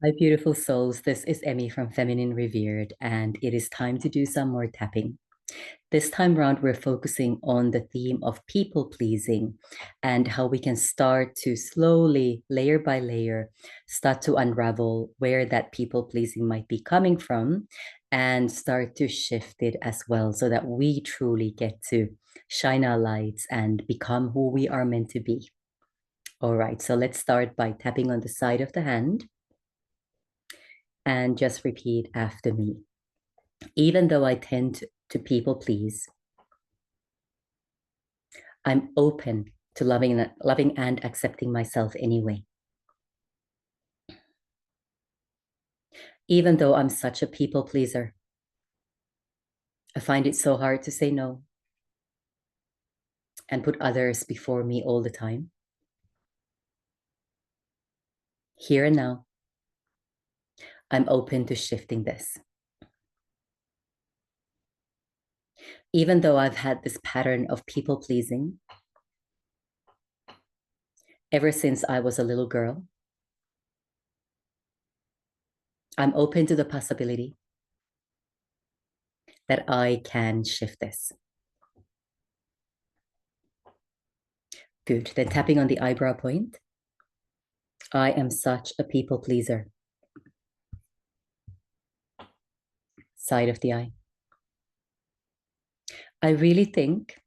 Hi, beautiful souls. This is Emmy from Feminine Revered, and it is time to do some more tapping. This time around, we're focusing on the theme of people pleasing and how we can start to slowly, layer by layer, start to unravel where that people pleasing might be coming from and start to shift it as well so that we truly get to shine our lights and become who we are meant to be. All right, so let's start by tapping on the side of the hand and just repeat after me. Even though I tend to people please, I'm open to loving and accepting myself anyway. Even though I'm such a people pleaser, I find it so hard to say no and put others before me all the time. Here and now, I'm open to shifting this. Even though I've had this pattern of people pleasing ever since I was a little girl, I'm open to the possibility that I can shift this. Good. Then tapping on the eyebrow point. I am such a people pleaser. Side of the eye. I really think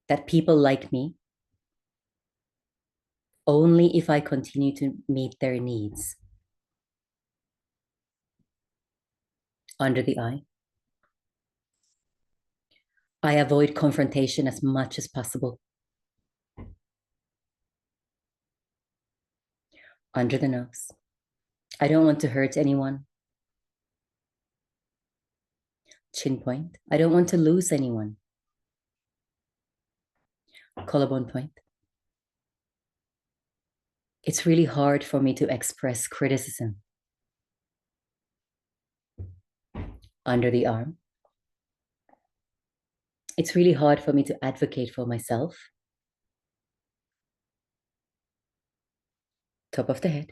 that people like me only if I continue to meet their needs. Under the eye. I avoid confrontation as much as possible. Under the nose. I don't want to hurt anyone. Chin point. I don't want to lose anyone. Collarbone point. It's really hard for me to express criticism. Under the arm. It's really hard for me to advocate for myself. Top of the head.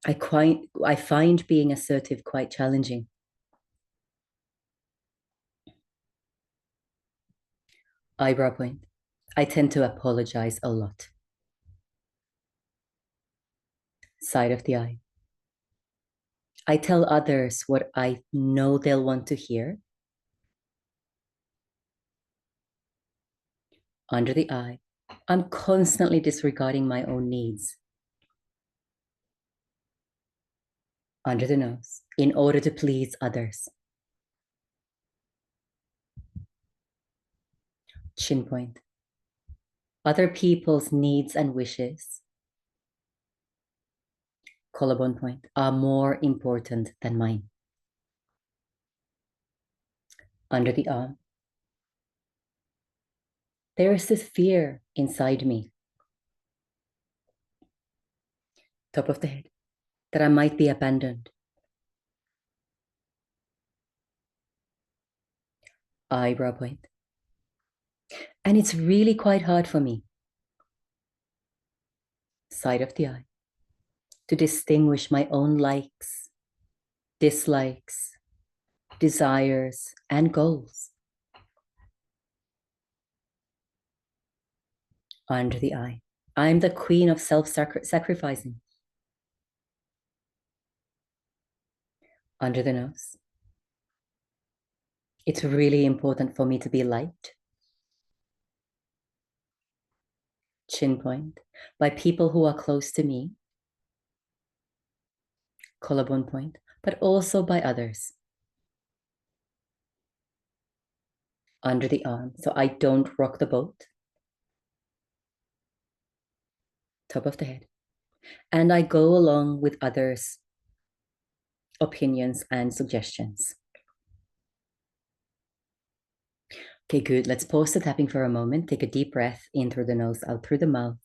I find being assertive quite challenging. Eyebrow point. I tend to apologize a lot. Side of the eye. I tell others what I know they'll want to hear. Under the eye. I'm constantly disregarding my own needs. Under the nose, in order to please others. Chin point. Other people's needs and wishes, collarbone point, are more important than mine. Under the arm. There is this fear inside me. Top of the head, that I might be abandoned. Eyebrow point. And it's really quite hard for me, side of the eye, to distinguish my own likes, dislikes, desires, and goals. Under the eye. I'm the queen of self-sacrificing. Under the nose. It's really important for me to be liked. Chin point. By people who are close to me. Collarbone point. But also by others. Under the arm. So I don't rock the boat. Top of the head. And I go along with others' opinions and suggestions. Okay, good. Let's pause the tapping for a moment. Take a deep breath in through the nose, out through the mouth.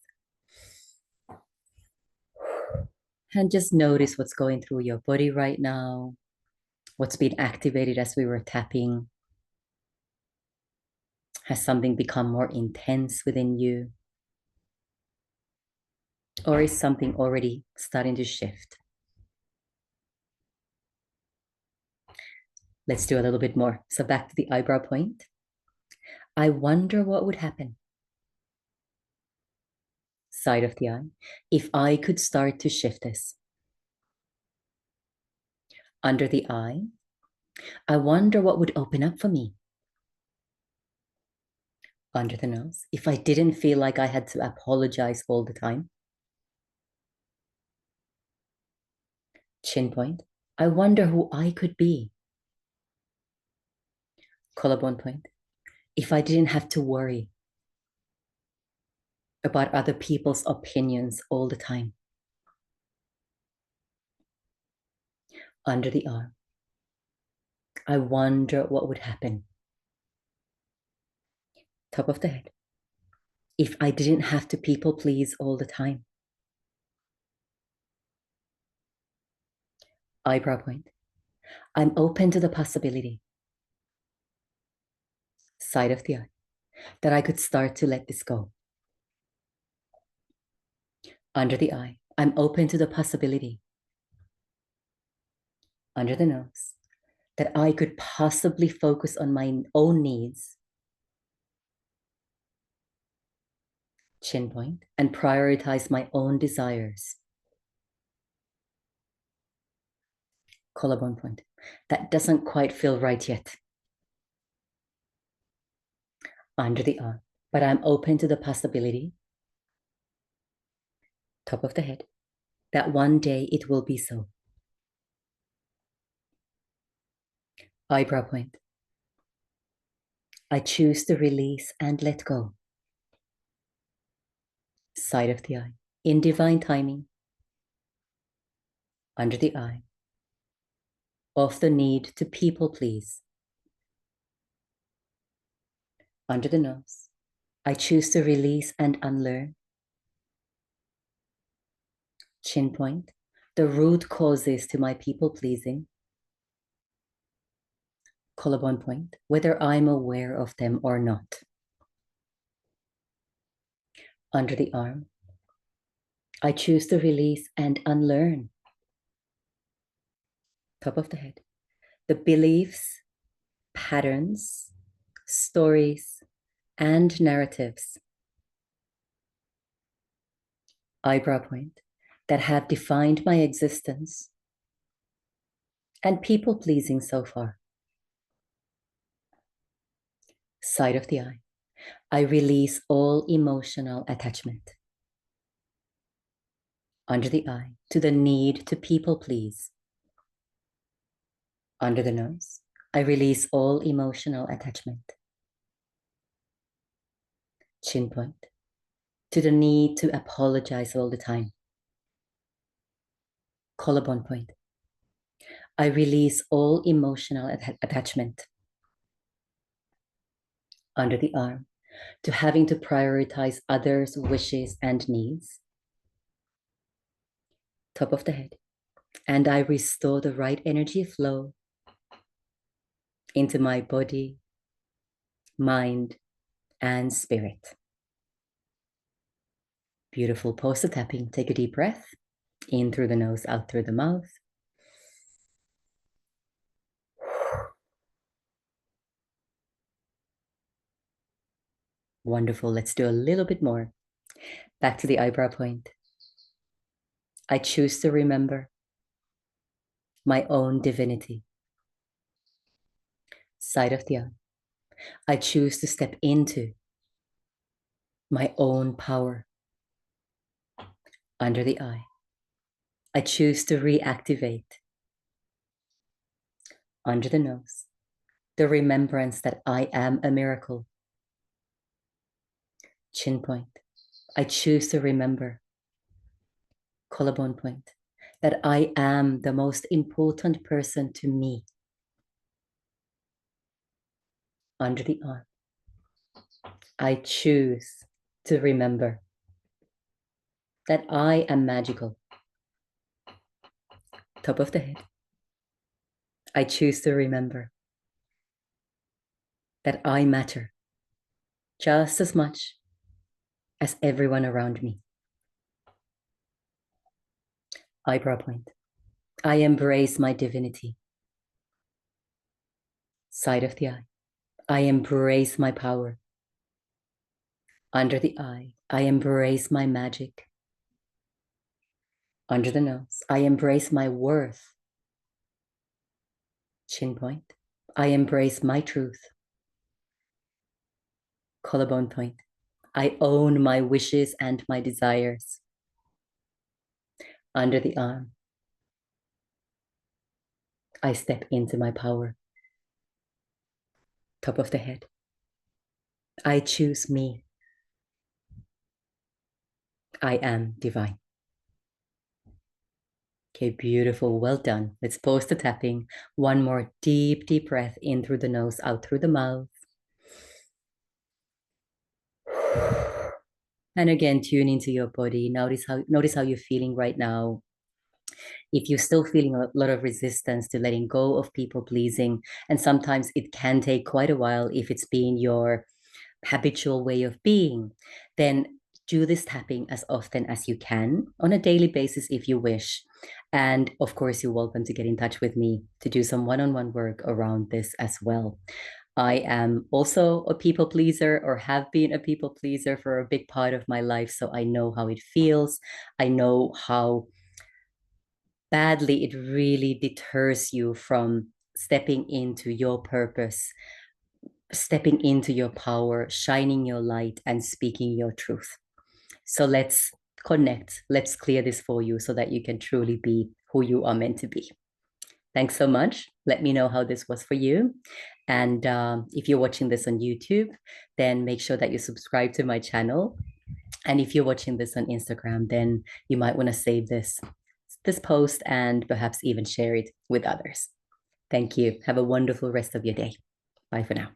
And just notice what's going through your body right now, what's being activated as we were tapping. Has something become more intense within you? Or is something already starting to shift? Let's do a little bit more. So back to the eyebrow point. I wonder what would happen. Side of the eye. If I could start to shift this. Under the eye. I wonder what would open up for me. Under the nose. If I didn't feel like I had to apologize all the time. Chin point. I wonder who I could be. Collarbone point. If I didn't have to worry about other people's opinions all the time. Under the arm. I wonder what would happen. Top of the head. If I didn't have to people please all the time. Eyebrow point. I'm open to the possibility. Side of the eye. That I could start to let this go. Under the eye. I'm open to the possibility. Under the nose. That I could possibly focus on my own needs. Chin point. And prioritize my own desires. Collarbone point. That doesn't quite feel right yet. Under the arm. But I'm open to the possibility. Top of the head. That one day it will be so. Eyebrow point. I choose to release and let go. Side of the eye. In divine timing. Under the eye. Of the need to people please. Under the nose. I choose to release and unlearn. Chin point. The root causes to my people pleasing. Collarbone point. Whether I'm aware of them or not. Under the arm. I choose to release and unlearn. Top of the head. The beliefs, patterns, stories, and narratives. Eyebrow point. That have defined my existence and people pleasing so far. Side of the eye. I release all emotional attachment. Under the eye. To the need to people please. Under the nose. I release all emotional attachment. Chin point. To the need to apologize all the time. Collarbone point. I release all emotional attachment. Under the arm. To having to prioritize others' wishes and needs. Top of the head. And I restore the right energy flow into my body, mind, and spirit. Beautiful pose of tapping. Take a deep breath. In through the nose, out through the mouth. Wonderful. Let's do a little bit more. Back to the eyebrow point. I choose to remember my own divinity. Side of the eye. I choose to step into my own power. Under the eye. I choose to reactivate. Under the nose. The remembrance that I am a miracle. Chin point. I choose to remember. Collarbone point. That I am the most important person to me. Under the arm. I choose to remember that I am magical. Top of the head. I choose to remember that I matter just as much as everyone around me. Eyebrow point. I embrace my divinity. Side of the eye. I embrace my power. Under the eye. I embrace my magic. Under the nose. I embrace my worth. Chin point. I embrace my truth. Collarbone point. I own my wishes and my desires. Under the arm. I step into my power. Top of the head. I choose me. I am divine. Okay, beautiful. Well done. Let's pause the tapping. One more deep, deep breath in through the nose, out through the mouth. And again, tune into your body. Notice how you're feeling right now. If you're still feeling a lot of resistance to letting go of people pleasing, and sometimes it can take quite a while if it's been your habitual way of being, then do this tapping as often as you can on a daily basis if you wish. And of course, you're welcome to get in touch with me to do some one-on-one work around this as well. I am also a people pleaser or have been a people pleaser for a big part of my life. So I know how it feels. I know how badly it really deters you from stepping into your purpose, stepping into your power, shining your light, and speaking your truth. So let's connect. Let's clear this for you so that you can truly be who you are meant to be. Thanks so much. Let me know how this was for you. And if you're watching this on YouTube, then make sure that you subscribe to my channel. And if you're watching this on Instagram, then you might want to save this post and perhaps even share it with others. Thank you. Have a wonderful rest of your day. Bye for now.